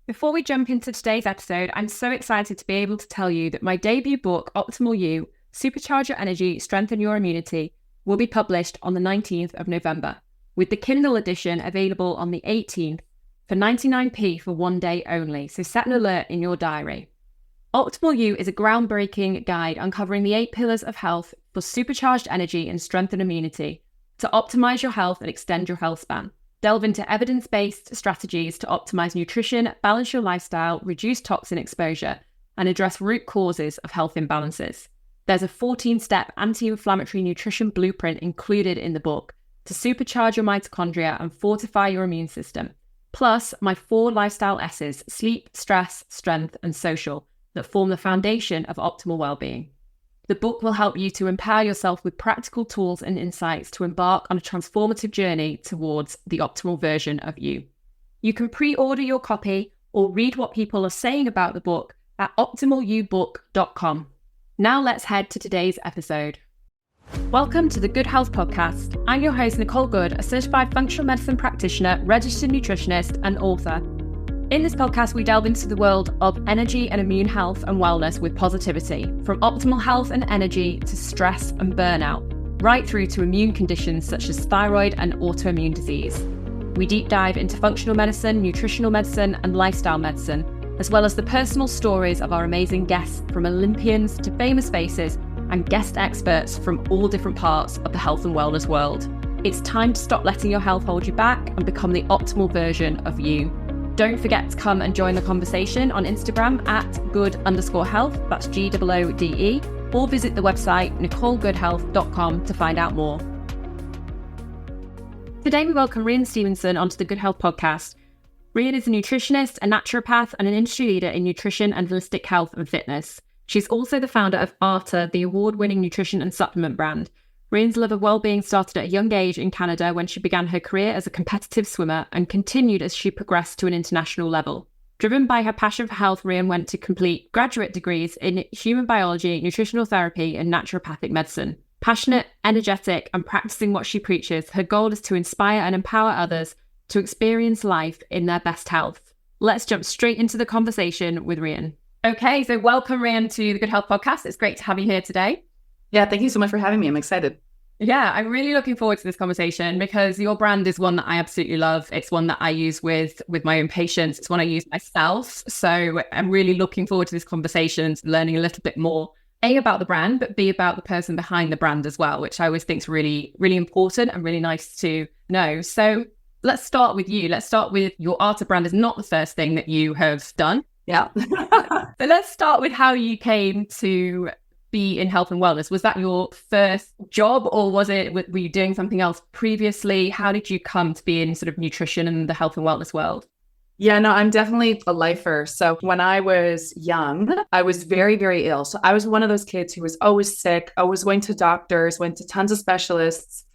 Before we jump into today's episode, I'm so excited to be able to tell you that my debut book, Optimal You, Supercharge Your Energy, Strengthen Your Immunity, will be published on the 19th of November, with the Kindle edition available on the 18th for 99p for one day only, so set an alert in your diary. Optimal You is a groundbreaking guide uncovering the 8 pillars of health for supercharged energy and strengthened immunity to optimize your health and extend your health span. Delve into evidence-based strategies to optimize nutrition, balance your lifestyle, reduce toxin exposure, and address root causes of health imbalances. There's a 14-step anti-inflammatory nutrition blueprint included in the book to supercharge your mitochondria and fortify your immune system. Plus, my 4 lifestyle S's, sleep, stress, strength, and social, that form the foundation of optimal well-being. The book will help you to empower yourself with practical tools and insights to embark on a transformative journey towards the optimal version of you. You can pre-order your copy or read what people are saying about the book at optimalyoubook.com. Now let's head to today's episode. Welcome to the Good Health Podcast. I'm your host, Nicole Good, a certified functional medicine practitioner, registered nutritionist, and author. In this podcast, we delve into the world of energy and immune health and wellness with positivity, from optimal health and energy to stress and burnout, right through to immune conditions such as thyroid and autoimmune disease. We deep dive into functional medicine, nutritional medicine, and lifestyle medicine, as well as the personal stories of our amazing guests, from Olympians to famous faces and guest experts from all different parts of the health and wellness world. It's time to stop letting your health hold you back and become the optimal version of you. Don't forget to come and join the conversation on Instagram at good_health, that's GOODE, or visit the website nicolegoodhealth.com to find out more. Today we welcome Rhian Stephenson onto the Good Health Podcast. Rhian is a nutritionist, a naturopath, and an industry leader in nutrition and holistic health and fitness. She's also the founder of ARTAH, the award-winning nutrition and supplement brand. Rhian's love of well-being started at a young age in Canada when she began her career as a competitive swimmer and continued as she progressed to an international level. Driven by her passion for health, Rhian went to complete graduate degrees in human biology, nutritional therapy, and naturopathic medicine. Passionate, energetic, and practicing what she preaches, her goal is to inspire and empower others to experience life in their best health. Let's jump straight into the conversation with Rhian. Okay, so welcome, Rhian, to the Good Health Podcast. It's great to have you here today. Yeah, thank you so much for having me. I'm excited. Yeah, I'm really looking forward to this conversation because your brand is one that I absolutely love. It's one that I use with my own patients. It's one I use myself. So I'm really looking forward to this conversation, learning a little bit more, A, about the brand, but B, about the person behind the brand as well, which I always think is really, really important and really nice to know. So let's start with you. Let's start with your ARTAH brand is not the first thing that you have done. Yeah. So let's start with how you came to be in health and wellness. Was that your first job, or were you doing something else previously? How did you come to be in sort of nutrition and the health and wellness world? Yeah, no, I'm definitely a lifer. So when I was young, I was very, very ill. So I was one of those kids who was always sick, always going to doctors, went to tons of specialists.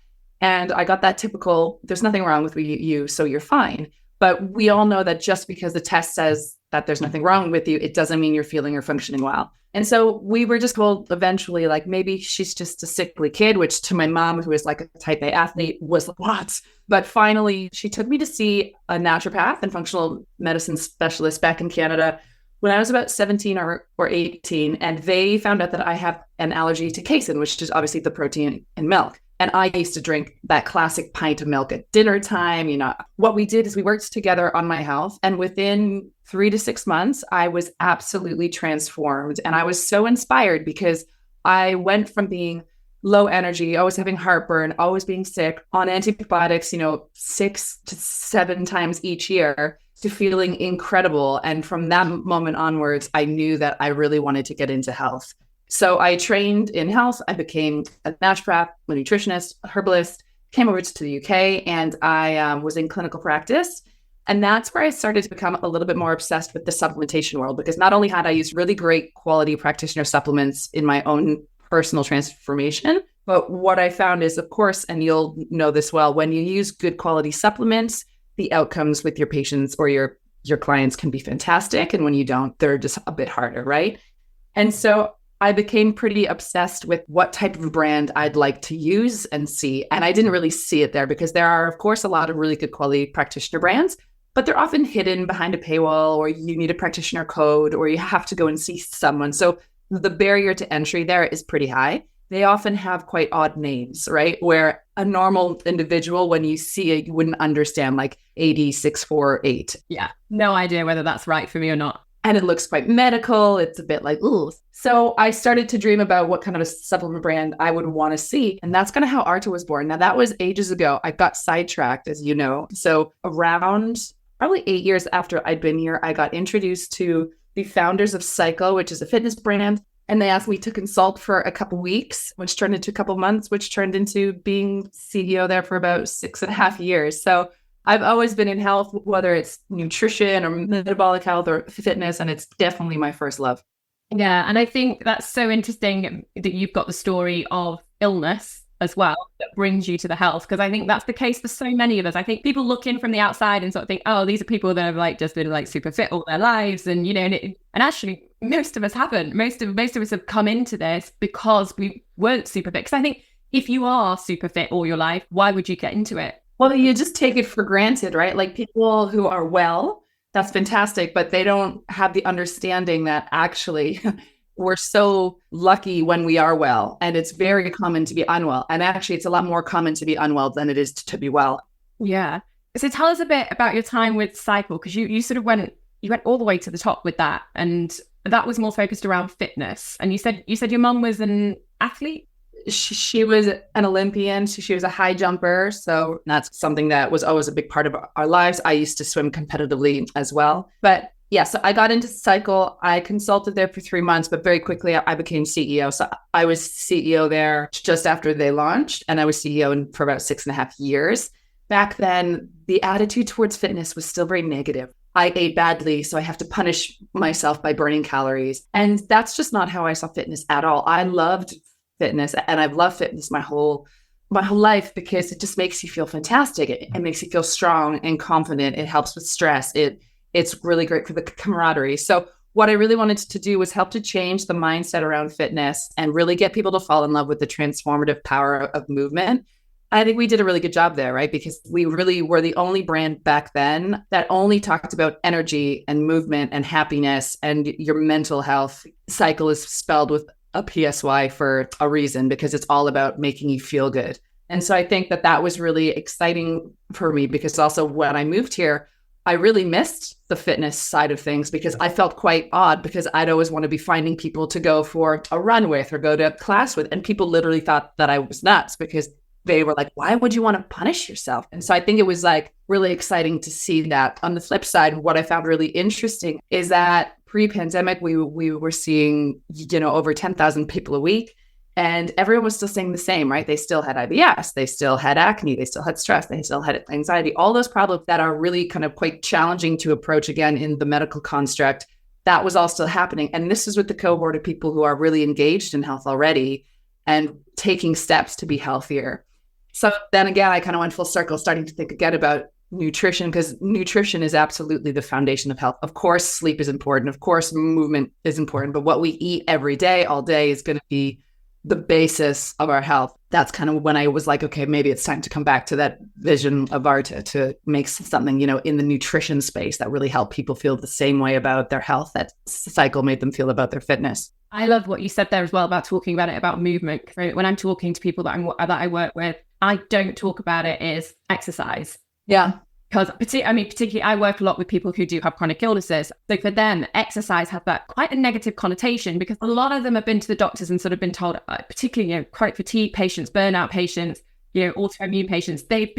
And I got that typical, there's nothing wrong with you, so you're fine. But we all know that just because the test says that there's nothing wrong with you, it doesn't mean you're feeling or functioning well. And so we were just told eventually, like, maybe she's just a sickly kid, which to my mom, who is like a type A athlete, was like, what? But finally, she took me to see a naturopath and functional medicine specialist back in Canada when I was about 17 or 18. And they found out that I have an allergy to casein, which is obviously the protein in milk. And I used to drink that classic pint of milk at dinner time. You know, what we did is we worked together on my health. And within 3 to 6 months, I was absolutely transformed. And I was so inspired because I went from being low energy, always having heartburn, always being sick, on antibiotics, 6 to 7 times each year, to feeling incredible. And from that moment onwards, I knew that I really wanted to get into health. So I trained in health. I became a naturopath, a nutritionist, a herbalist, came over to the UK, and I was in clinical practice. And that's where I started to become a little bit more obsessed with the supplementation world, because not only had I used really great quality practitioner supplements in my own personal transformation, but what I found is, of course, and you'll know this well, when you use good quality supplements, the outcomes with your patients or your clients can be fantastic. And when you don't, they're just a bit harder, right? And so I became pretty obsessed with what type of brand I'd like to use and see. And I didn't really see it there because there are, of course, a lot of really good quality practitioner brands, but they're often hidden behind a paywall, or you need a practitioner code, or you have to go and see someone. So the barrier to entry there is pretty high. They often have quite odd names, right? Where a normal individual, when you see it, you wouldn't understand, like AD648. Yeah, no idea whether that's right for me or not. And it looks quite medical. It's a bit like, ooh. So I started to dream about what kind of a supplement brand I would want to see. And that's kind of how ARTAH was born. Now, that was ages ago. I got sidetracked, as you know. So around probably 8 years after I'd been here, I got introduced to the founders of Cycle, which is a fitness brand. And they asked me to consult for a couple weeks, which turned into a couple months, which turned into being CEO there for about 6.5 years. So I've always been in health, whether it's nutrition or metabolic health or fitness, and it's definitely my first love. Yeah, and I think that's so interesting that you've got the story of illness as well that brings you to the health, because I think that's the case for so many of us. I think people look in from the outside and sort of think, oh, these are people that have like just been like super fit all their lives, and you know, and actually most of us haven't. Most of us have come into this because we weren't super fit. Because I think if you are super fit all your life, why would you get into it? Well, you just take it for granted, right? Like people who are well, that's fantastic, but they don't have the understanding that actually we're so lucky when we are well, and it's very common to be unwell. And actually, it's a lot more common to be unwell than it is to be well. Yeah. So tell us a bit about your time with Cycle, because you sort of went all the way to the top with that, and that was more focused around fitness. And you said your mum was an athlete. She was an Olympian. She was a high jumper. So that's something that was always a big part of our lives. I used to swim competitively as well. But yeah, so I got into Cycle. I consulted there for 3 months, but very quickly I became CEO. So I was CEO there just after they launched, and I was CEO for about 6.5 years. Back then, the attitude towards fitness was still very negative. I ate badly, so I have to punish myself by burning calories. And that's just not how I saw fitness at all. I loved fitness, and I've loved fitness my whole life, because it just makes you feel fantastic. It makes you feel strong and confident. It helps with stress. It's really great for the camaraderie. So what I really wanted to do was help to change the mindset around fitness and really get people to fall in love with the transformative power of movement. I think we did a really good job there, right? Because we really were the only brand back then that only talked about energy and movement and happiness and your mental health. Cycle is spelled with a PSY for a reason, because it's all about making you feel good. And so I think that was really exciting for me, because also when I moved here, I really missed the fitness side of things, because I felt quite odd, because I'd always want to be finding people to go for a run with or go to class with. And people literally thought that I was nuts, because they were like, why would you want to punish yourself? And so I think it was like really exciting to see that. On the flip side, what I found really interesting is that pre-pandemic, we were seeing, over 10,000 people a week, and everyone was still saying the same, right? They still had IBS, they still had acne, they still had stress, they still had anxiety, all those problems that are really kind of quite challenging to approach again in the medical construct. That was all still happening. And this is with the cohort of people who are really engaged in health already and taking steps to be healthier. So then again, I kind of went full circle, starting to think again about nutrition, because nutrition is absolutely the foundation of health. Of course, sleep is important. Of course, movement is important. But what we eat every day, all day, is going to be the basis of our health. That's kind of when I was like, okay, maybe it's time to come back to that vision of ARTAH, to make something, in the nutrition space that really help people feel the same way about their health that Cycle made them feel about their fitness. I love what you said there as well about talking about it, about movement. When I'm talking to people that I work with, I don't talk about it as exercise. Yeah. Because particularly I work a lot with people who do have chronic illnesses. So for them, exercise has that quite a negative connotation, because a lot of them have been to the doctors and sort of been told, particularly, chronic fatigue patients, burnout patients, autoimmune patients, they've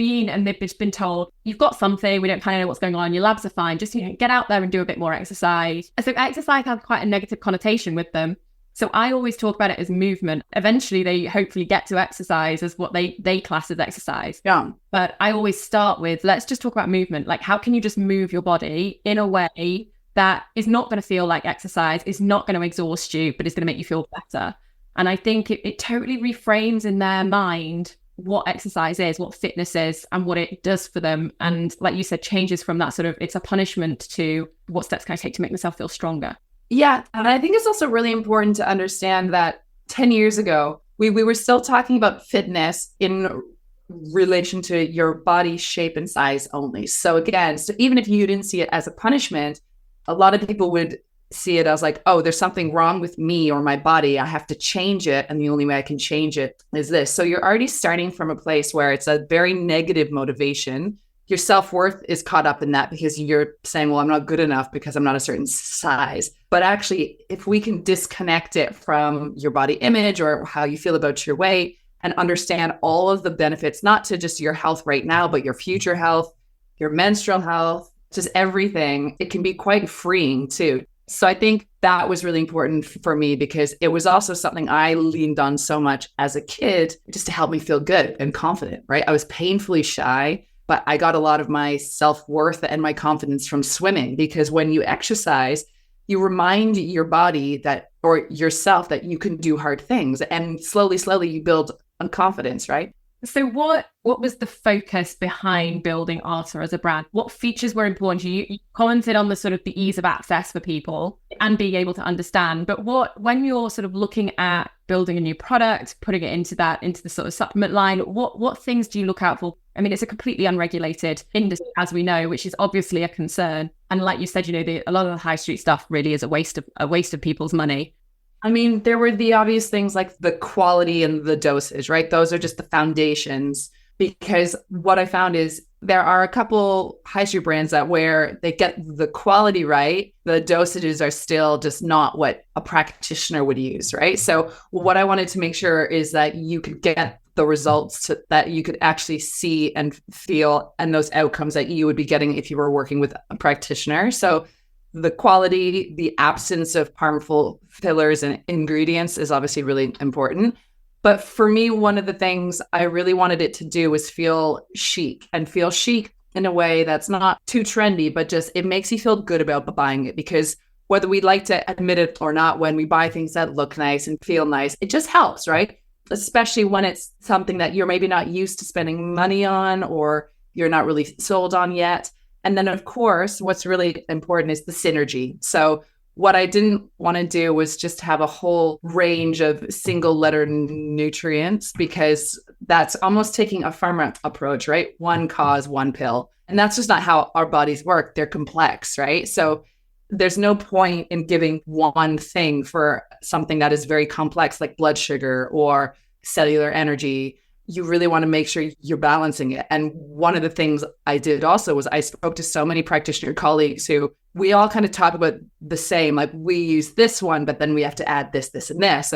just been told, you've got something, we don't kind of know what's going on, your labs are fine, just, get out there and do a bit more exercise. So exercise has quite a negative connotation with them. So I always talk about it as movement. Eventually, they hopefully get to exercise as what they class as exercise. Yeah. But I always start with, let's just talk about movement. Like, how can you just move your body in a way that is not going to feel like exercise, is not going to exhaust you, but is going to make you feel better? And I think it totally reframes in their mind what exercise is, what fitness is, and what it does for them. And like you said, changes from that sort of, it's a punishment, to what steps can I take to make myself feel stronger? Yeah. And I think it's also really important to understand that 10 years ago, we were still talking about fitness in relation to your body shape and size only. So again, so even if you didn't see it as a punishment, a lot of people would see it as like, oh, there's something wrong with me or my body. I have to change it. And the only way I can change it is this. So you're already starting from a place where it's a very negative motivation. Your self-worth is caught up in that because you're saying, well, I'm not good enough because I'm not a certain size. But actually, if we can disconnect it from your body image or how you feel about your weight and understand all of the benefits, not to just your health right now, but your future health, your menstrual health, just everything, it can be quite freeing too. So I think that was really important for me because it was also something I leaned on so much as a kid just to help me feel good and confident, right? I was painfully shy, but I got a lot of my self-worth and my confidence from swimming because when you exercise, you remind your body that, or yourself, that you can do hard things. And slowly you build confidence, right? So what was the focus behind building ARTAH as a brand? What features were important to you? You commented on the sort of the ease of access for people and being able to understand. But when you're sort of looking at building a new product, putting it into the sort of supplement line, what things do you look out for? I mean, it's a completely unregulated industry, as we know, which is obviously a concern. And like you said, a lot of the high street stuff really is a waste of people's money. I mean, there were the obvious things like the quality and the dosage, right? Those are just the foundations, because what I found is there are a couple high street brands that where they get the quality right, the dosages are still just not what a practitioner would use, right? So what I wanted to make sure is that you could get the results that you could actually see and feel, and those outcomes that you would be getting if you were working with a practitioner. So the quality, the absence of harmful fillers and ingredients is obviously really important. But for me, one of the things I really wanted it to do was feel chic in a way that's not too trendy, but just it makes you feel good about buying it. Because whether we'd like to admit it or not, when we buy things that look nice and feel nice, it just helps, right? Especially when it's something that you're maybe not used to spending money on or you're not really sold on yet. And then, of course, what's really important is the synergy. So what I didn't want to do was just have a whole range of single letter nutrients, because that's almost taking a pharma approach, right? One cause, one pill. And that's just not how our bodies work. They're complex, right? So there's no point in giving one thing for something that is very complex, like blood sugar or cellular energy. You really want to make sure you're balancing it. And one of the things I did also was I spoke to so many practitioner colleagues who we all kind of talk about the same, like we use this one, but then we have to add this, this, and this.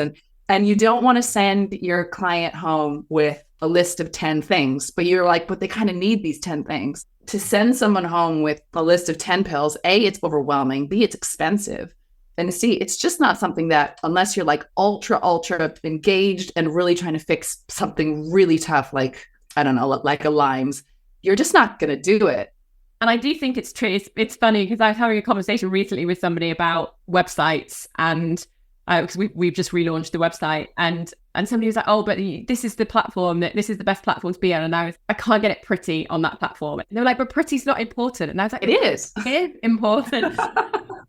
And you don't want to send your client home with a list of 10 things, but you're like, but they kind of need these 10 things. To send someone home with a list of 10 pills, A, it's overwhelming, B, it's expensive. And C, it's just not something that, unless you're like ultra engaged and really trying to fix something really tough, like, I don't know, like a Lyme's, you're just not going to do it. And I do think it's true. It's funny because I was having a conversation recently with somebody about websites, and because we've just relaunched the website, and somebody was like, oh, but this is the platform, this is the best platform to be on. And I can't get it pretty on that platform. And they were like, but pretty's not important. And I was like, it is important.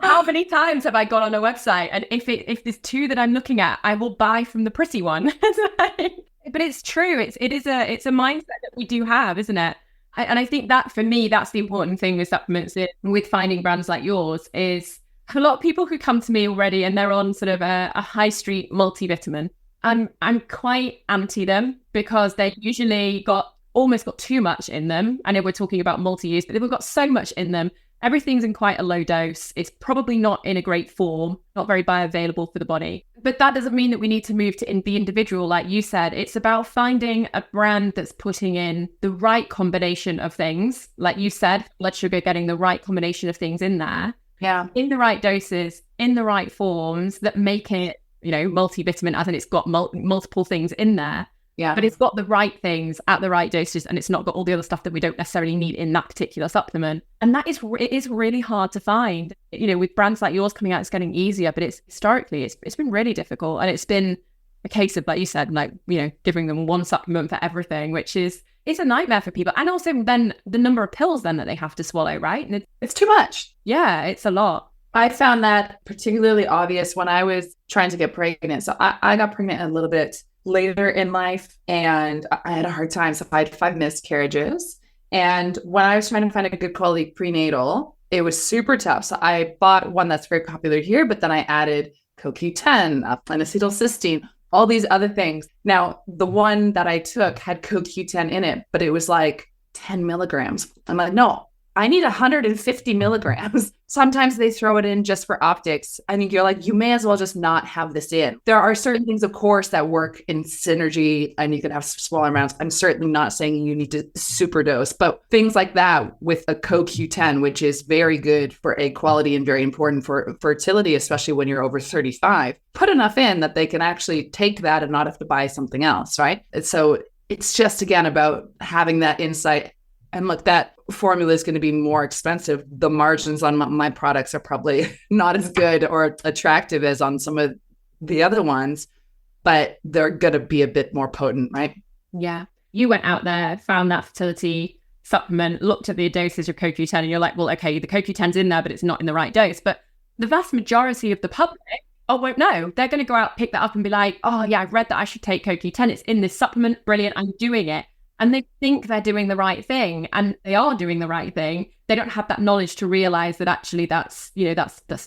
How many times have I gone on a website, and if there's two that I'm looking at, I will buy from the pretty one. But it's true. It's a mindset that we do have, isn't it? And I think that for me, that's the important thing with supplements, with finding brands like yours, is a lot of people who come to me already and they're on sort of a high street multivitamin. I'm quite anti them because they usually almost got too much in them. I know we're talking about multi-use, but they've got so much in them. Everything's in quite a low dose. It's probably not in a great form, not very bioavailable for the body. But that doesn't mean that we need to move to the individual. Like you said, it's about finding a brand that's putting in the right combination of things. Like you said, blood sugar, getting the right combination of things in there. Yeah. In the right doses, in the right forms that make it, multivitamin, as in it's got multiple things in there. Yeah. But it's got the right things at the right doses, and it's not got all the other stuff that we don't necessarily need in that particular supplement. And it is really hard to find. With brands like yours coming out, it's getting easier, but historically it's been really difficult. And it's been a case of, like you said, giving them one supplement for everything, which is a nightmare for people. And also then the number of pills then that they have to swallow, right? And it's too much. Yeah, it's a lot. I found that particularly obvious when I was trying to get pregnant. So I got pregnant a little bit later in life, and I had a hard time. So I had 5 miscarriages. And when I was trying to find a good quality prenatal, it was super tough. So I bought one that's very popular here, but then I added CoQ10, N-acetylcysteine, all these other things. Now, the one that I took had CoQ10 in it, but it was like 10 milligrams. I'm like, no, I need 150 milligrams. Sometimes they throw it in just for optics. I think you're like, you may as well just not have this in. There are certain things, of course, that work in synergy and you can have smaller amounts. I'm certainly not saying you need to superdose, but things like that with a CoQ10, which is very good for egg quality and very important for fertility, especially when you're over 35, put enough in that they can actually take that and not have to buy something else, right? And so it's just, again, about having that insight. And look, that formula is going to be more expensive. The margins on my products are probably not as good or attractive as on some of the other ones, but they're going to be a bit more potent, right? Yeah. You went out there, found that fertility supplement, looked at the dosage of CoQ10, and you're like, well, okay, the CoQ10's in there, but it's not in the right dose. But the vast majority of the public won't know. They're going to go out, pick that up and be like, oh yeah, I've read that I should take CoQ10. It's in this supplement. Brilliant. I'm doing it. And they think they're doing the right thing, and they are doing the right thing. They don't have that knowledge to realize that actually that's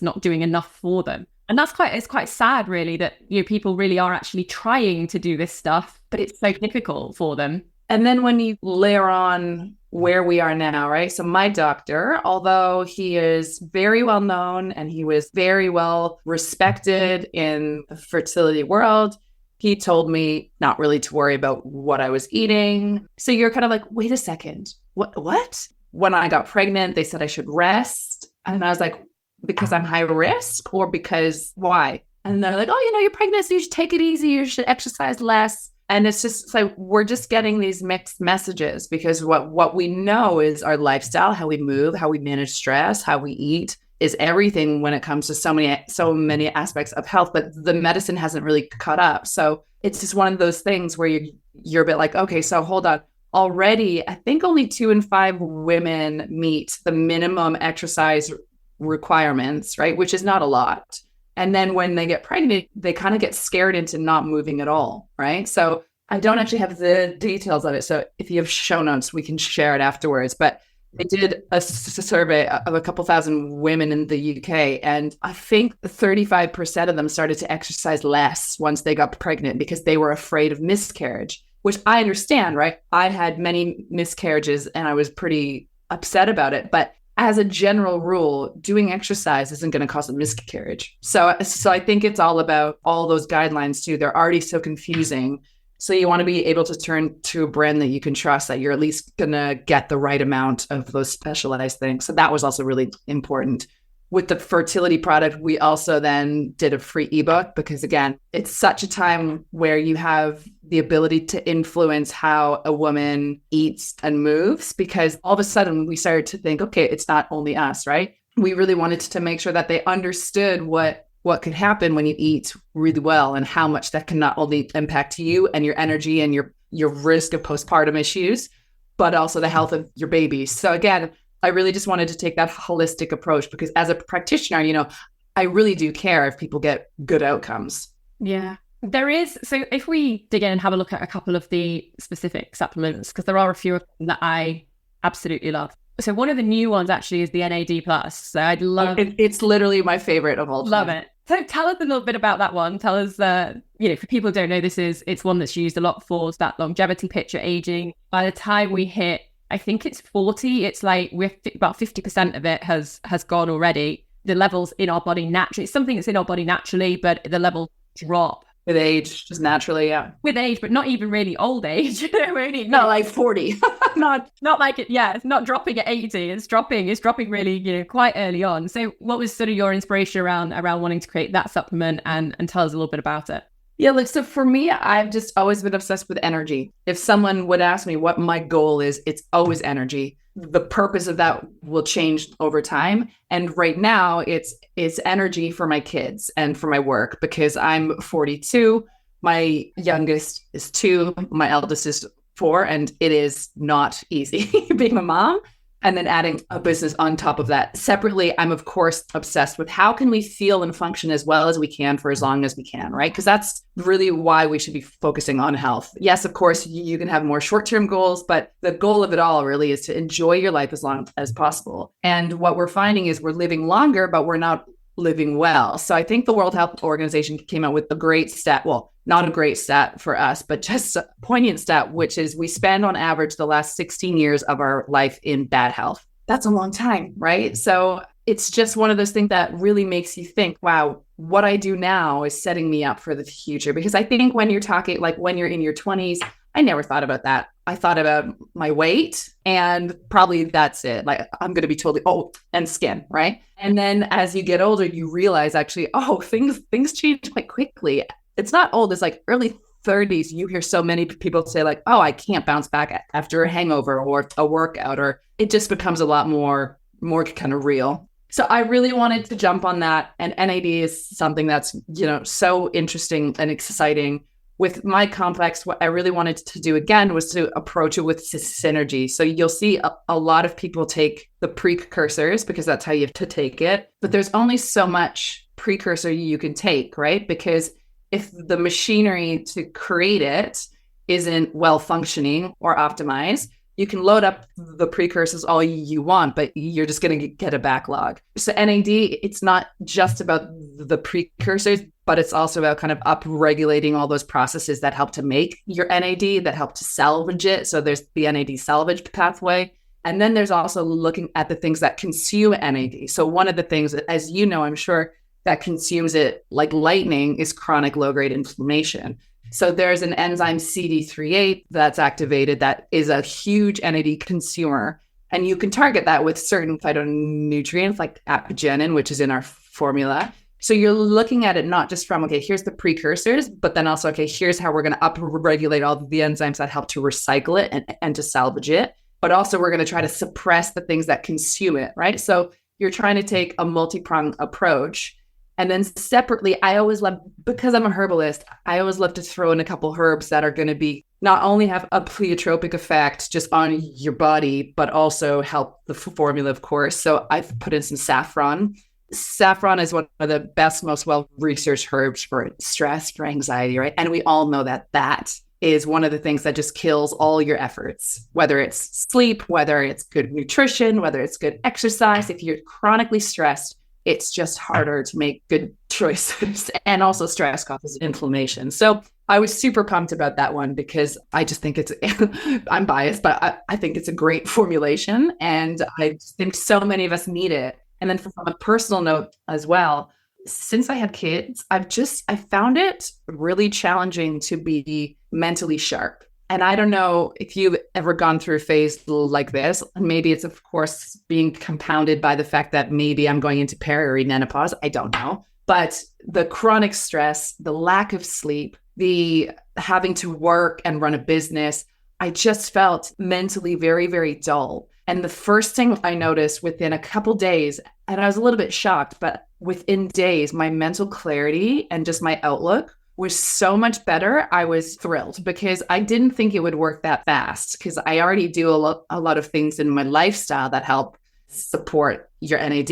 not doing enough for them. And it's quite sad, really, that, people really are actually trying to do this stuff, but it's so difficult for them. And then when you layer on where we are now, right? So my doctor, although he is very well known and he was very well respected in the fertility world, he told me not really to worry about what I was eating. So you're kind of like, wait a second, what? When I got pregnant, they said I should rest. And I was like, because I'm high risk, or because why? And they're like, oh, you're pregnant, so you should take it easy. You should exercise less. And it's just like, we're just getting these mixed messages, because what we know is our lifestyle, how we move, how we manage stress, how we eat is everything when it comes to so many aspects of health, but the medicine hasn't really caught up. So it's just one of those things where you're a bit like, okay, so hold on. Already, I think only 2 in 5 women meet the minimum exercise requirements, right? Which is not a lot. And then when they get pregnant, they kind of get scared into not moving at all, right? So I don't actually have the details of it. So if you have show notes, we can share it afterwards. But they did a survey of a couple thousand women in the UK, and I think 35% of them started to exercise less once they got pregnant because they were afraid of miscarriage, which I understand, right? I had many miscarriages and I was pretty upset about it. But as a general rule, doing exercise isn't going to cause a miscarriage. So I think it's all about all those guidelines too. They're already so confusing. So you want to be able to turn to a brand that you can trust, that you're at least going to get the right amount of those specialized things. So that was also really important. With the fertility product, we also then did a free ebook because, again, it's such a time where you have the ability to influence how a woman eats and moves, because all of a sudden we started to think, okay, it's not only us, right? We really wanted to make sure that they understood what could happen when you eat really well and how much that can not only impact you and your energy and your risk of postpartum issues, but also the health of your baby. So again, I really just wanted to take that holistic approach because as a practitioner, I really do care if people get good outcomes. Yeah, there is. So if we dig in and have a look at a couple of the specific supplements, because there are a few of them that I absolutely love. So one of the new ones actually is the NAD+. So I'd love... It's literally my favorite of all time. Love it. So tell us a little bit about that one. Tell us, for people who don't know, it's one that's used a lot for that longevity picture, aging. By the time we hit, I think it's 40, it's like we're about 50% of it has gone already. The levels in our body naturally, it's something that's in our body naturally, but the levels drop. With age, just naturally, yeah. With age, but not even really old age. No, like 40. not like it. Yeah, it's not dropping at 80. It's dropping really, quite early on. So, what was sort of your inspiration around wanting to create that supplement, and tell us a little bit about it? Yeah, look, so for me, I've just always been obsessed with energy. If someone would ask me what my goal is, it's always energy. The purpose of that will change over time. And right now it's energy for my kids and for my work, because I'm 42. My youngest is 2. My eldest is 4. And it is not easy being a mom. and then adding a business on top of that. Separately, I'm of course obsessed with how can we feel and function as well as we can for as long as we can, right? Because that's really why we should be focusing on health. Yes, of course, you can have more short-term goals, but the goal of it all really is to enjoy your life as long as possible. And what we're finding is we're living longer, but we're not living well. So I think the World Health Organization came out with a great stat. Well, not a great stat for us, but just a poignant stat, which is we spend on average the last 16 years of our life in bad health. That's a long time, right? So it's just one of those things that really makes you think, wow, what I do now is setting me up for the future. Because I think when you're talking, like when you're in your 20s, I never thought about that. I thought about my weight and probably that's it. Like I'm going to be totally old and skin, right? And then as you get older, you realize actually, things change quite quickly. It's not old. It's like early 30s. You hear so many people say like, oh, I can't bounce back after a hangover or a workout, or it just becomes a lot more kind of real. So I really wanted to jump on that. And NAD is something that's, so interesting and exciting. With my complex, what I really wanted to do again was to approach it with synergy. So you'll see a lot of people take the precursors because that's how you have to take it. But there's only so much precursor you can take, right? Because if the machinery to create it isn't well functioning or optimized, you can load up the precursors all you want, but you're just going to get a backlog. So NAD, it's not just about the precursors, but it's also about kind of up-regulating all those processes that help to make your NAD, that help to salvage it. So there's the NAD salvage pathway. And then there's also looking at the things that consume NAD. So one of the things, as you know, I'm sure, that consumes it like lightning is chronic low-grade inflammation. So there's an enzyme CD38 that's activated that is a huge NAD consumer. And you can target that with certain phytonutrients like apigenin, which is in our formula. So you're looking at it not just from, okay, here's the precursors, but then also, okay, here's how we're going to up-regulate all the enzymes that help to recycle it and to salvage it. But also we're going to try to suppress the things that consume it, right? So you're trying to take a multi-pronged approach. And then separately, I always love, because I'm a herbalist, I always love to throw in a couple herbs that are going to be not only have a pleiotropic effect just on your body, but also help the formula, of course. So I've put in some saffron. Saffron is one of the best, most well-researched herbs for stress, for anxiety, right? And we all know that is one of the things that just kills all your efforts, whether it's sleep, whether it's good nutrition, whether it's good exercise. If you're chronically stressed, it's just harder to make good choices. And also stress causes inflammation. So I was super pumped about that one because I just think I'm biased, but I think it's a great formulation. And I think so many of us need it. And then from a personal note as well, since I had kids, I found it really challenging to be mentally sharp. And I don't know if you've ever gone through a phase like this. Maybe it's, of course, being compounded by the fact that maybe I'm going into perimenopause. I don't know. But the chronic stress, the lack of sleep, the having to work and run a business, I just felt mentally very, very dull. And the first thing I noticed within a couple days, and I was a little bit shocked, but within days, my mental clarity and just my outlook was so much better. I was thrilled because I didn't think it would work that fast because I already do a lot of things in my lifestyle that help support your NAD.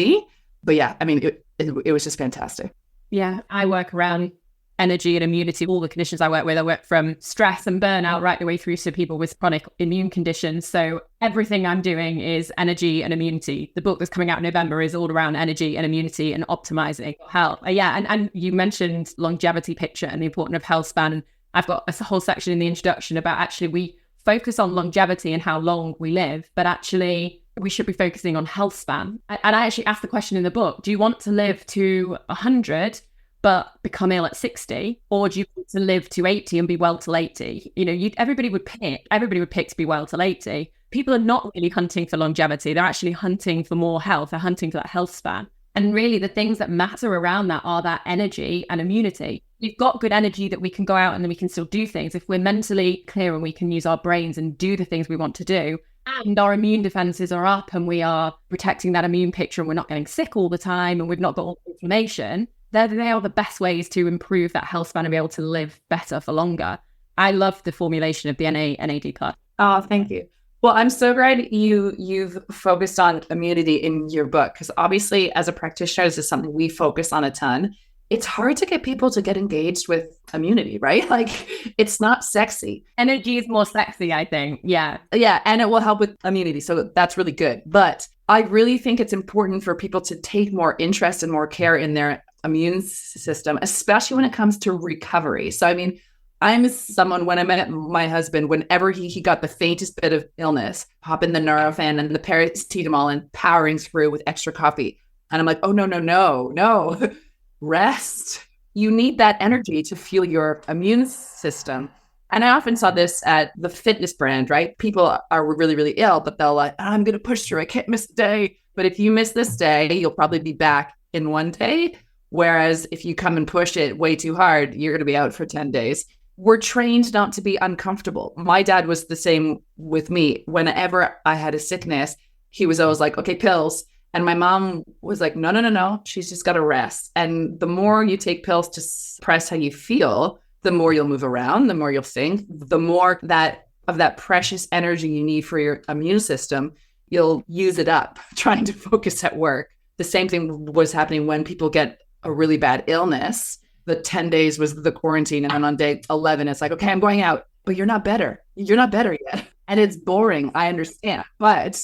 But yeah, I mean, it was just fantastic. Yeah, I work around energy and immunity, all the conditions I work with. I work from stress and burnout right the way through to people with chronic immune conditions. So everything I'm doing is energy and immunity. The book that's coming out in November is all around energy and immunity and optimizing health. And you mentioned longevity picture and the importance of health span. I've got a whole section in the introduction about actually we focus on longevity and how long we live, but actually we should be focusing on health span. And I actually asked the question in the book, do you want to live to 100 but become ill at 60, or do you want to live to 80 and be well till 80? Everybody would pick to be well till 80. People are not really hunting for longevity. They're actually hunting for more health. They're hunting for that health span. And really the things that matter around that are that energy and immunity. We've got good energy that we can go out and then we can still do things. If we're mentally clear and we can use our brains and do the things we want to do, and our immune defenses are up and we are protecting that immune picture and we're not getting sick all the time and we've not got all the inflammation, they are the best ways to improve that health span and be able to live better for longer. I love the formulation of the NAD+. Oh, thank you. Well, I'm so glad you've focused on immunity in your book, because obviously as a practitioner, this is something we focus on a ton. It's hard to get people to get engaged with immunity, right? Like it's not sexy. Energy is more sexy, I think. Yeah. Yeah, and it will help with immunity. So that's really good. But I really think it's important for people to take more interest and more care in their immune system, especially when it comes to recovery. So I mean, I'm someone, when I met my husband, whenever he got the faintest bit of illness, pop in the Nurofen and the paracetamol and powering through with extra coffee. And I'm like, oh, no, rest. You need that energy to fuel your immune system. And I often saw this at the fitness brand, right? People are really, really ill, but they'll like, I'm going to push through. I can't miss a day. But if you miss this day, you'll probably be back in one day. Whereas if you come and push it way too hard, you're going to be out for 10 days. We're trained not to be uncomfortable. My dad was the same with me. Whenever I had a sickness, he was always like, okay, pills. And my mom was like, no. She's just got to rest. And the more you take pills to suppress how you feel, the more you'll move around, the more you'll think, the more that of that precious energy you need for your immune system, you'll use it up trying to focus at work. The same thing was happening when people get a really bad illness. The 10 days was the quarantine. And then on day 11, it's like, okay, I'm going out, but you're not better. You're not better yet. And it's boring. I understand. But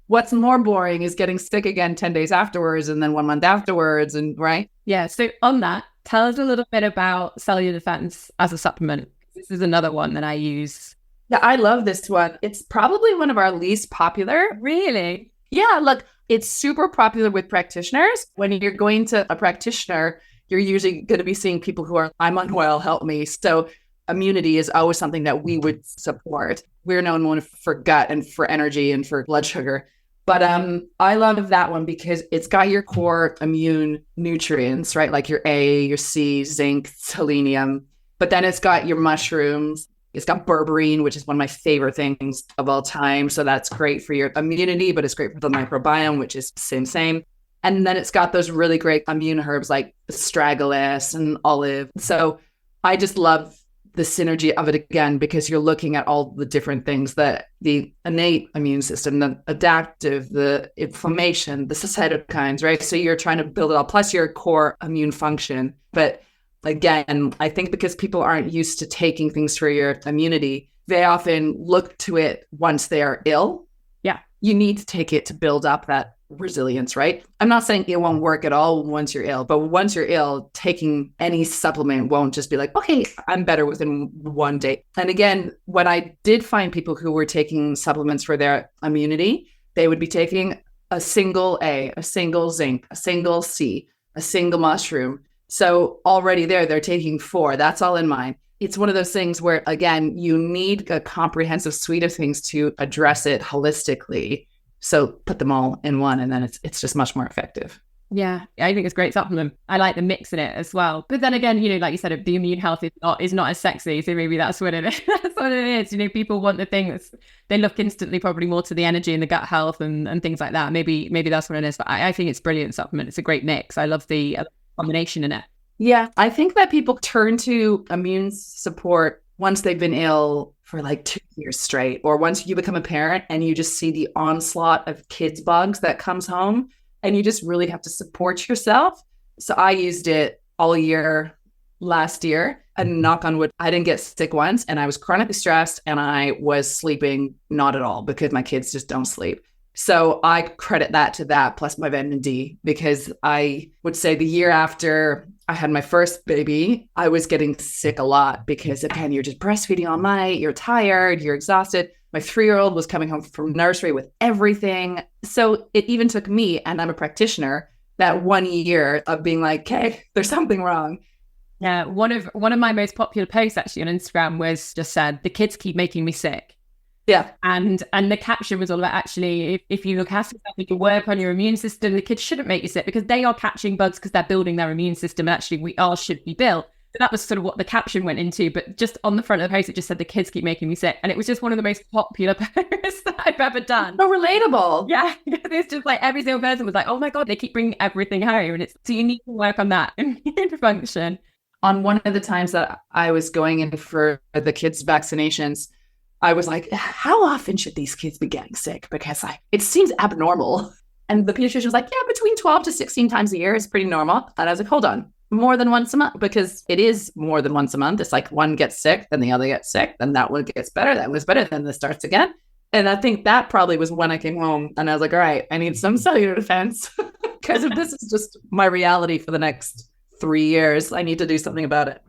what's more boring is getting sick again 10 days afterwards and then 1 month afterwards. And right. Yeah. So on that, tell us a little bit about cellular defense as a supplement. This is another one that I use. Yeah, I love this one. It's probably one of our least popular. Really? Yeah, look, it's super popular with practitioners. When you're going to a practitioner, you're usually going to be seeing people who are, I'm unwell, help me. So immunity is always something that we would support. We're known for gut and for energy and for blood sugar. But I love that one because it's got your core immune nutrients, right? Like your A, your C, zinc, selenium. But then it's got your mushrooms. It's got berberine, which is one of my favorite things of all time. So that's great for your immunity, but it's great for the microbiome, which is same. And then it's got those really great immune herbs like astragalus and olive. So I just love the synergy of it again, because you're looking at all the different things that the innate immune system, the adaptive, the inflammation, the cytokines, right? So you're trying to build it all, plus your core immune function. But again, I think because people aren't used to taking things for your immunity, they often look to it once they are ill. Yeah. You need to take it to build up that resilience, right? I'm not saying it won't work at all once you're ill, but once you're ill, taking any supplement won't just be like, okay, I'm better within one day. And again, when I did find people who were taking supplements for their immunity, they would be taking a single A, a single zinc, a single C, a single mushroom. So already they're taking 4. That's all in mind. It's one of those things where, again, you need a comprehensive suite of things to address it holistically. So put them all in one, and then it's just much more effective. Yeah, I think it's a great supplement. I like the mix in it as well. But then again, like you said, the immune health is not as sexy. So maybe that's what it is. That's what it is. People want the things, they look instantly probably more to the energy and the gut health and things like that. Maybe that's what it is. But I think it's a brilliant supplement. It's a great mix. I love the combination in it. Yeah, I think that people turn to immune support once they've been ill for like 2 years straight, or once you become a parent and you just see the onslaught of kids bugs that comes home, and you just really have to support yourself. So I used it all year last year, and knock on wood, I didn't get sick once, and I was chronically stressed and I was sleeping not at all because my kids just don't sleep. So I credit that to that, plus my vitamin D, because I would say the year after I had my first baby, I was getting sick a lot because, again, you're just breastfeeding all night, you're tired, you're exhausted. My 3-year-old was coming home from nursery with everything. So it even took me, and I'm a practitioner, that 1 year of being like, okay, there's something wrong. Yeah, one of my most popular posts actually on Instagram was just said, the kids keep making me sick. Yeah. And the caption was all about, actually, if you look after yourself, if you work on your immune system, the kids shouldn't make you sick because they are catching bugs because they're building their immune system. And actually, we all should be built. So that was sort of what the caption went into. But just on the front of the post, it just said, the kids keep making me sick. And it was just one of the most popular posts that I've ever done. So relatable. Yeah. It's just like every single person was like, oh my God, they keep bringing everything home. And so you need to work on that immune function. On one of the times that I was going in for the kids' vaccinations, I was like, how often should these kids be getting sick? Because it seems abnormal. And the pediatrician was like, yeah, between 12 to 16 times a year is pretty normal. And I was like, hold on, more than once a month, because it is more than once a month. It's like one gets sick, then the other gets sick, then that one gets better, that was better, then this starts again. And I think that probably was when I came home and I was like, all right, I need some cellular defense because if this is just my reality for the next 3 years, I need to do something about it.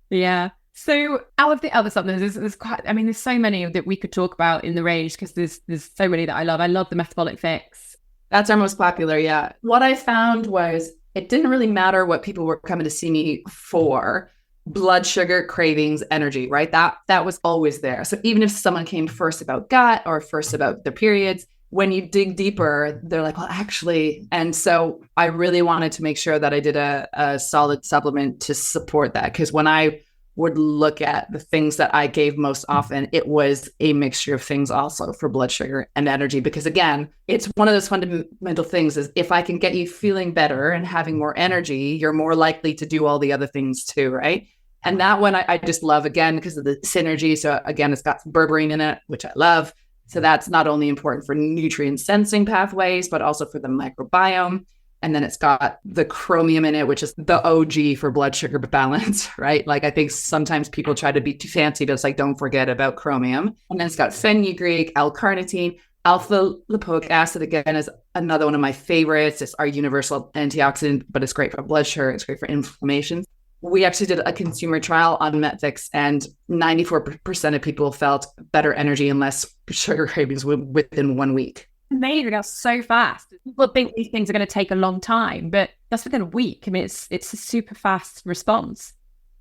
Yeah. So out of the other supplements, there's so many that we could talk about in the range because there's so many that I love. I love the metabolic fix. That's our most popular. Yeah. What I found was it didn't really matter what people were coming to see me for. Blood sugar, cravings, energy, right? That was always there. So even if someone came first about gut or first about their periods, when you dig deeper, they're like, well, actually. And so I really wanted to make sure that I did a solid supplement to support that. Because when I would look at the things that I gave most often, it was a mixture of things also for blood sugar and energy. Because again, it's one of those fundamental things is if I can get you feeling better and having more energy, you're more likely to do all the other things too, right? And that one I just love, again, because of the synergy. So again, it's got berberine in it, which I love. So that's not only important for nutrient sensing pathways, but also for the microbiome. And then it's got the chromium in it, which is the OG for blood sugar balance, right? Like I think sometimes people try to be too fancy, but it's like, don't forget about chromium. And then it's got fenugreek, L-carnitine, alpha lipoic acid, again, is another one of my favorites. It's our universal antioxidant, but it's great for blood sugar. It's great for inflammation. We actually did a consumer trial on Metvix, and 94% of people felt better energy and less sugar cravings within 1 week. Amazing. That's so fast. People think these things are going to take a long time, but that's within a week. I mean, it's a super fast response.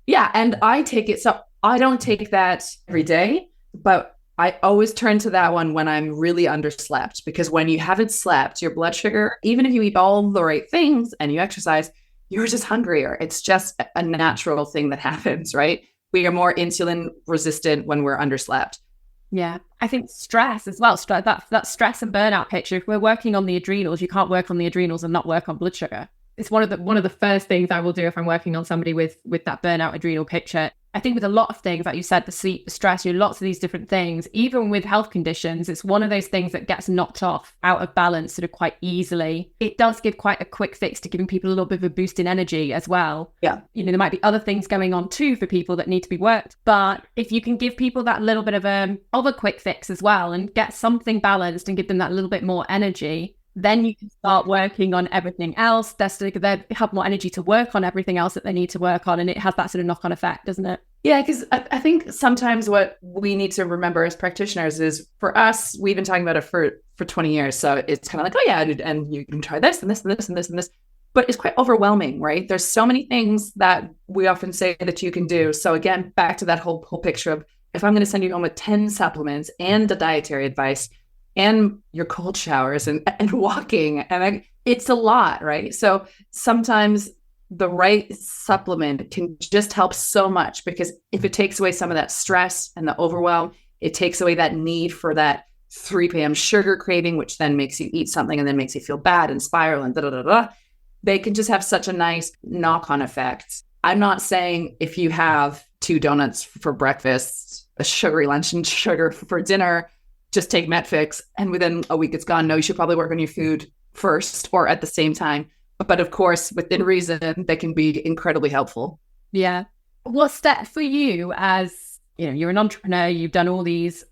Yeah. And I take it. So I don't take that every day, but I always turn to that one when I'm really underslept, because when you haven't slept, your blood sugar, even if you eat all the right things and you exercise, you're just hungrier. It's just a natural thing that happens, right? We are more insulin resistant when we're underslept. Yeah. I think stress as well. That stress and burnout picture. If we're working on the adrenals, you can't work on the adrenals and not work on blood sugar. It's one of the first things I will do if I'm working on somebody with that burnout adrenal picture. I think with a lot of things, like you said, the sleep, the stress, lots of these different things, even with health conditions, it's one of those things that gets knocked off out of balance sort of quite easily. It does give quite a quick fix to giving people a little bit of a boost in energy as well. Yeah. There might be other things going on too for people that need to be worked. But if you can give people that little bit of a quick fix as well and get something balanced and give them that little bit more energy, then you can start working on everything else. They have more energy to work on everything else that they need to work on. And it has that sort of knock-on effect, doesn't it? Yeah, because I think sometimes what we need to remember as practitioners is, for us, we've been talking about it for 20 years. So it's kind of like, oh yeah, and you can try this and this and this and this and this. But it's quite overwhelming, right? There's so many things that we often say that you can do. So again, back to that whole picture of, if I'm going to send you home with 10 supplements and the dietary advice, and your cold showers and walking. And it's a lot, right? So sometimes the right supplement can just help so much, because if it takes away some of that stress and the overwhelm, it takes away that need for that 3 p.m. sugar craving, which then makes you eat something and then makes you feel bad and spiral and da-da-da-da. They can just have such a nice knock-on effect. I'm not saying if you have 2 donuts for breakfast, a sugary lunch and sugar for dinner, just take Metvix and within a week it's gone. No, you should probably work on your food first or at the same time. But of course, within reason, they can be incredibly helpful. Yeah. What's step for you as, you're an entrepreneur, you've done all this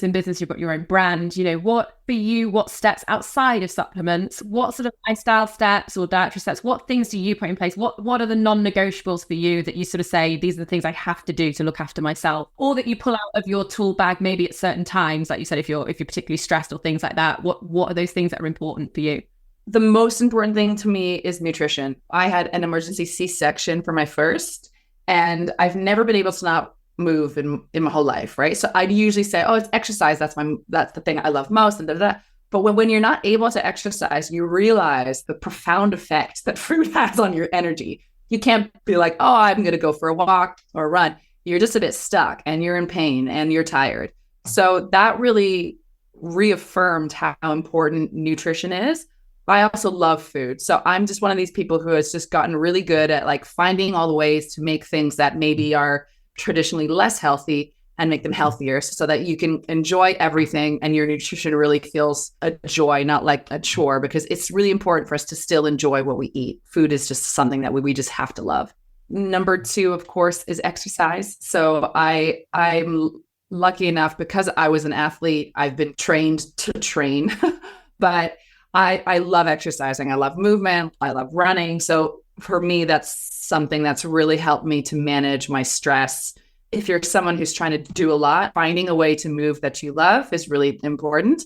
in business, you've got your own brand, what steps outside of supplements, what sort of lifestyle steps or dietary steps, what things do you put in place? What are the non-negotiables for you that you sort of say, these are the things I have to do to look after myself, or that you pull out of your tool bag, maybe at certain times, like you said, if you're particularly stressed or things like that, what are those things that are important for you? The most important thing to me is nutrition. I had an emergency C-section for my first, and I've never been able to not move in my whole life, right? So I'd usually say, oh, it's exercise. That's the thing I love most. And da, da, da. But when you're not able to exercise, you realize the profound effect that food has on your energy. You can't be like, oh, I'm going to go for a walk or a run. You're just a bit stuck and you're in pain and you're tired. So that really reaffirmed how important nutrition is. I also love food. So I'm just one of these people who has just gotten really good at like finding all the ways to make things that maybe are traditionally less healthy and make them healthier so that you can enjoy everything and your nutrition really feels a joy, not like a chore, because it's really important for us to still enjoy what we eat. Food is just something that we just have to love. Number 2, of course, is exercise. So I'm lucky enough, because I was an athlete, I've been trained to train, but I love exercising. I love movement. I love running. So for me, that's something that's really helped me to manage my stress. If you're someone who's trying to do a lot, finding a way to move that you love is really important.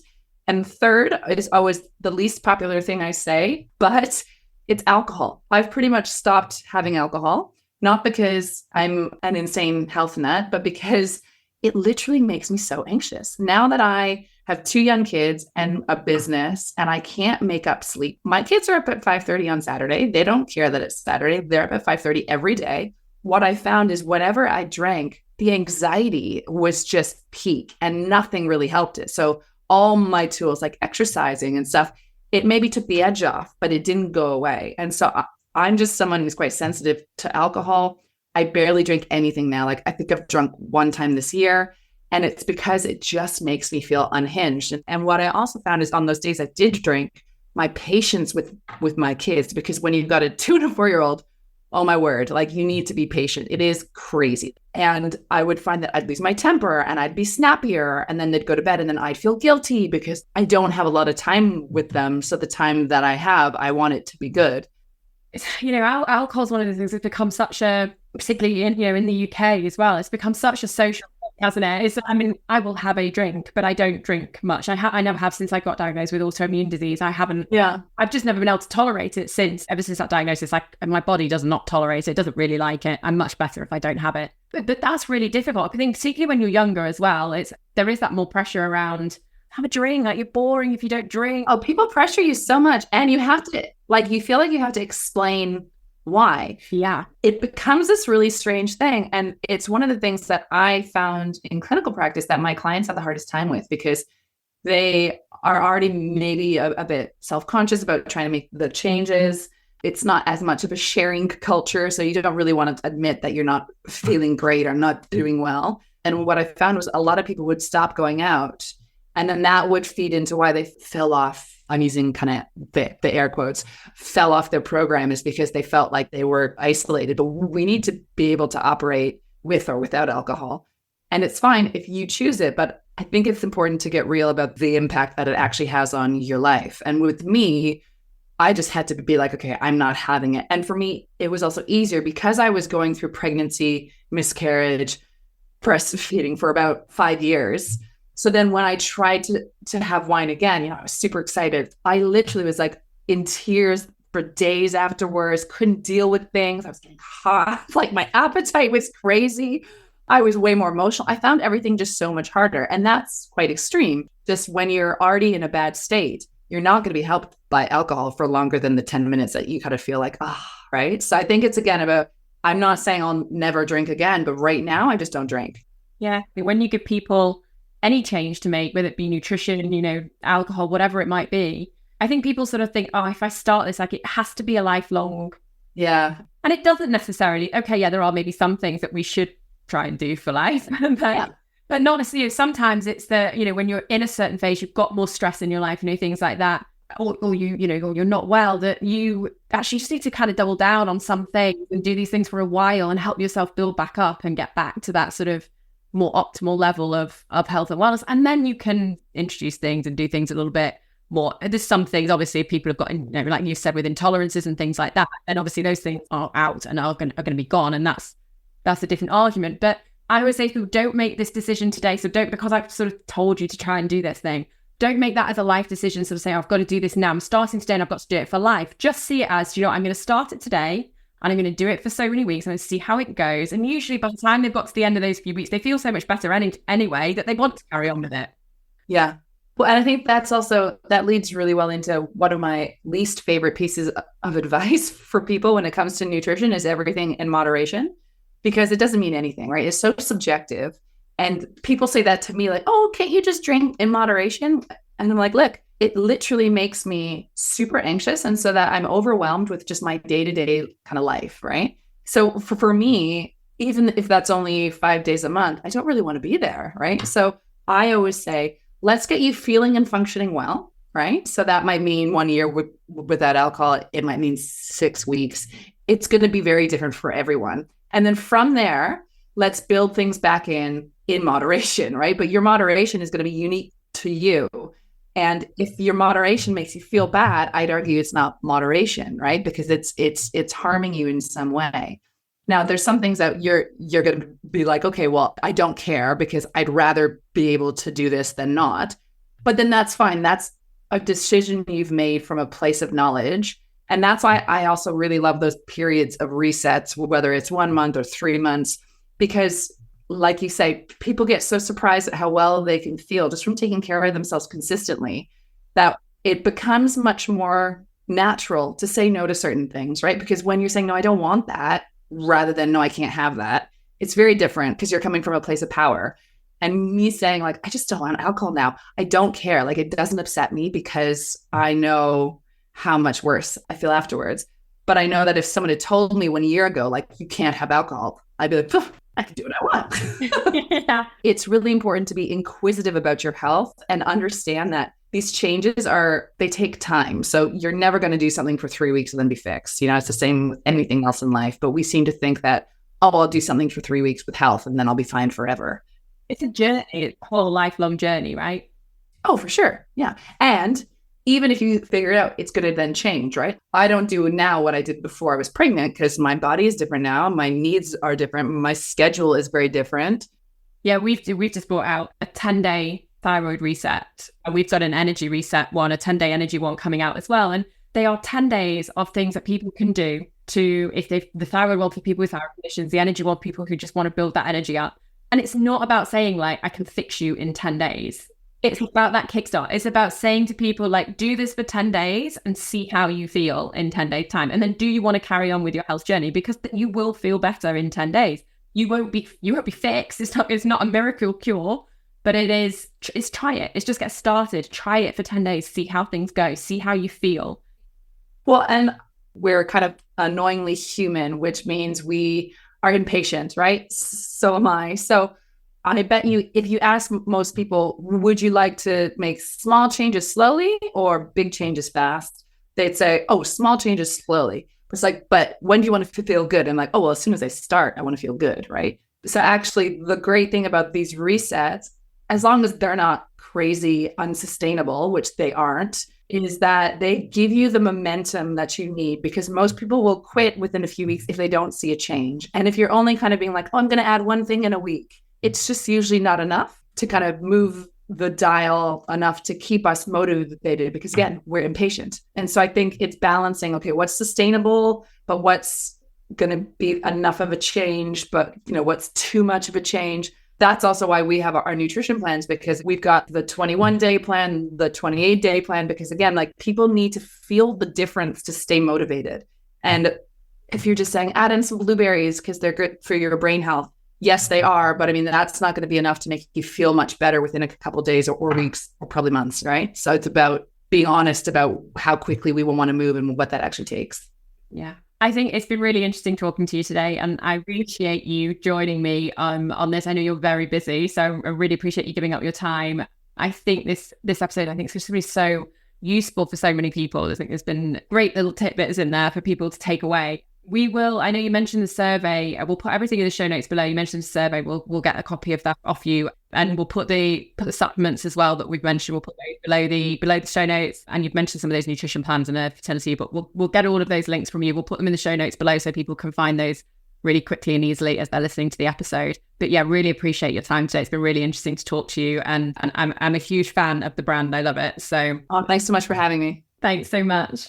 And third is always the least popular thing I say, but it's alcohol. I've pretty much stopped having alcohol, not because I'm an insane health nut, but because it literally makes me so anxious. Now that I have 2 young kids and a business and I can't make up sleep. My kids are up at 5:30 on Saturday. They don't care that it's Saturday. They're up at 5:30 every day. What I found is whenever I drank, the anxiety was just peak and nothing really helped it. So all my tools like exercising and stuff, it maybe took the edge off, but it didn't go away. And so I'm just someone who's quite sensitive to alcohol. I barely drink anything now. Like I think I've drunk 1 time this year. And it's because it just makes me feel unhinged. And what I also found is on those days I did drink, my patience with my kids, because when you've got a 2 and a 4-year-old, oh my word, like you need to be patient. It is crazy. And I would find that I'd lose my temper and I'd be snappier, and then they'd go to bed and then I'd feel guilty because I don't have a lot of time with them. So the time that I have, I want it to be good. Alcohol is one of the things that's become such a, particularly in the UK as well, it's become such a social, hasn't it? I will have a drink, but I don't drink much. I never have since I got diagnosed with autoimmune disease. I haven't. Yeah. I've just never been able to tolerate it ever since that diagnosis. Like my body does not tolerate it. It doesn't really like it. I'm much better if I don't have it. But that's really difficult. I think particularly when you're younger as well, there is that more pressure around have a drink. Like you're boring if you don't drink. Oh, people pressure you so much, and you have to you feel like you have to explain why. Yeah. It becomes this really strange thing. And it's one of the things that I found in clinical practice that my clients have the hardest time with, because they are already maybe a bit self-conscious about trying to make the changes. It's not as much of a sharing culture. So you don't really want to admit that you're not feeling great or not doing well. And what I found was a lot of people would stop going out, and then that would feed into why they fell off. I'm using kind of the air quotes, fell off their program, is because they felt like they were isolated. But we need to be able to operate with or without alcohol. And it's fine if you choose it, but I think it's important to get real about the impact that it actually has on your life. And with me, I just had to be like, okay, I'm not having it. And for me, it was also easier because I was going through pregnancy, miscarriage, breastfeeding for about 5 years. So then when I tried to have wine again, I was super excited. I literally was like in tears for days afterwards, couldn't deal with things. I was getting hot. Like my appetite was crazy. I was way more emotional. I found everything just so much harder. And that's quite extreme. Just when you're already in a bad state, you're not going to be helped by alcohol for longer than the 10 minutes that you kind of feel like, right? So I think it's again about, I'm not saying I'll never drink again, but right now I just don't drink. Yeah. When you give people any change to make, whether it be nutrition, alcohol, whatever it might be, I think people sort of think, if I start this, like it has to be a lifelong. Yeah. And it doesn't necessarily. Okay, yeah, there are maybe some things that we should try and do for life. But not necessarily. Sometimes it's when you're in a certain phase, you've got more stress in your life, things like that, or or you're not well, that you actually just need to kind of double down on some things and do these things for a while and help yourself build back up and get back to that sort of more optimal level of health and wellness. And then you can introduce things and do things a little bit more. There's some things, obviously, people have got, like you said, with intolerances and things like that. And obviously those things are out and are going to be gone. And that's a different argument. But I always say to people, don't make this decision today. So don't, because I've sort of told you to try and do this thing, don't make that as a life decision. Sort of say, I've got to do this now. I'm starting today and I've got to do it for life. Just see it as, I'm going to start it today. And I'm going to do it for so many weeks. I'm going to see how it goes. And usually by the time they've got to the end of those few weeks, they feel so much better anyway that they want to carry on with it. Yeah. Well, and I think that leads really well into one of my least favorite pieces of advice for people when it comes to nutrition is everything in moderation, because it doesn't mean anything, right? It's so subjective. And people say that to me like, can't you just drink in moderation? And I'm like, look, it literally makes me super anxious. And so that I'm overwhelmed with just my day-to-day kind of life, right? So for me, even if that's only 5 days a month, I don't really want to be there, right? So I always say, let's get you feeling and functioning well, right? So that might mean 1 year without alcohol. It might mean 6 weeks. It's going to be very different for everyone. And then from there, let's build things back in moderation, right? But your moderation is going to be unique to you. And if your moderation makes you feel bad, I'd argue it's not moderation, right? Because it's harming you in some way. Now, there's some things that you're going to be like, okay, well, I don't care because I'd rather be able to do this than not. But then that's fine. That's a decision you've made from a place of knowledge. And that's why I also really love those periods of resets, whether it's 1 month or 3 months, because like you say, people get so surprised at how well they can feel just from taking care of themselves consistently that it becomes much more natural to say no to certain things, right? Because when you're saying, no, I don't want that, rather than, no, I can't have that, it's very different because you're coming from a place of power. And me saying like, I just don't want alcohol now. I don't care. Like, it doesn't upset me because I know how much worse I feel afterwards. But I know that if someone had told me 1 year ago, like, you can't have alcohol, I'd be like, I can do what I want. Yeah. It's really important to be inquisitive about your health and understand that these changes they take time. So you're never going to do something for 3 weeks and then be fixed. You know, it's the same with anything else in life, but we seem to think that, oh, I'll do something for 3 weeks with health and then I'll be fine forever. It's a journey, a whole lifelong journey, right? Oh, for sure. Yeah. And even if you figure it out, it's going to then change, right? I don't do now what I did before I was pregnant because my body is different now. My needs are different. My schedule is very different. Yeah, we've just brought out a 10-day thyroid reset. And we've got an energy reset one, a 10-day energy one coming out as well. And they are 10 days of things that people can do to, the thyroid one for people with thyroid conditions, the energy one for people who just want to build that energy up. And it's not about saying like, I can fix you in 10 days. It's about that kickstart. It's about saying to people like, do this for 10 days and see how you feel in 10 days time. And then do you want to carry on with your health journey? Because you will feel better in 10 days. You won't be fixed. It's not a miracle cure, but it's try it. It's just get started. Try it for 10 days. See how things go. See how you feel. Well, and we're kind of annoyingly human, which means we are impatient, right? So am I. So I bet you, if you ask most people, would you like to make small changes slowly or big changes fast? They'd say, oh, small changes slowly. It's like, but when do you want to feel good? And like, oh, well, as soon as I start, I want to feel good, right? So actually, the great thing about these resets, as long as they're not crazy unsustainable, which they aren't, is that they give you the momentum that you need, because most people will quit within a few weeks if they don't see a change. And if you're only kind of being like, oh, I'm going to add one thing in a week, it's just usually not enough to kind of move the dial enough to keep us motivated, because again, we're impatient. And so I think it's balancing, okay, what's sustainable, but what's going to be enough of a change, but what's too much of a change. That's also why we have our nutrition plans, because we've got the 21-day plan, the 28-day plan, because again, like, people need to feel the difference to stay motivated. And if you're just saying, add in some blueberries because they're good for your brain health, yes, they are. But I mean, that's not going to be enough to make you feel much better within a couple of days or weeks or probably months, right? So it's about being honest about how quickly we will want to move and what that actually takes. Yeah. I think it's been really interesting talking to you today, and I appreciate you joining me on this. I know you're very busy, so I really appreciate you giving up your time. I think this episode, I think, is just going to be so useful for so many people. I think there's been great little tidbits in there for people to take away. I know you mentioned the survey. We'll put everything in the show notes below. You mentioned the survey. We'll get a copy of that off you, and we'll put the supplements as well that we've mentioned. We'll put those below the show notes. And you've mentioned some of those nutrition plans and fertility, but we'll get all of those links from you. We'll put them in the show notes below so people can find those really quickly and easily as they're listening to the episode. But yeah, really appreciate your time today. It's been really interesting to talk to you, and I'm a huge fan of the brand. I love it. So thanks so much for having me. Thanks so much.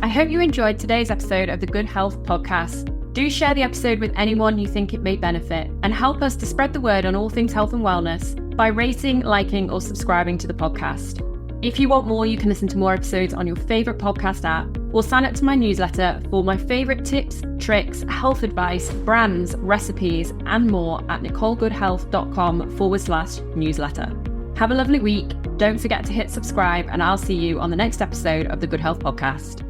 I hope you enjoyed today's episode of the Good Health Podcast. Do share the episode with anyone you think it may benefit, and help us to spread the word on all things health and wellness by rating, liking, or subscribing to the podcast. If you want more, you can listen to more episodes on your favourite podcast app, or sign up to my newsletter for my favourite tips, tricks, health advice, brands, recipes, and more at nicolegoodhealth.com/newsletter. Have a lovely week. Don't forget to hit subscribe, and I'll see you on the next episode of the Good Health Podcast.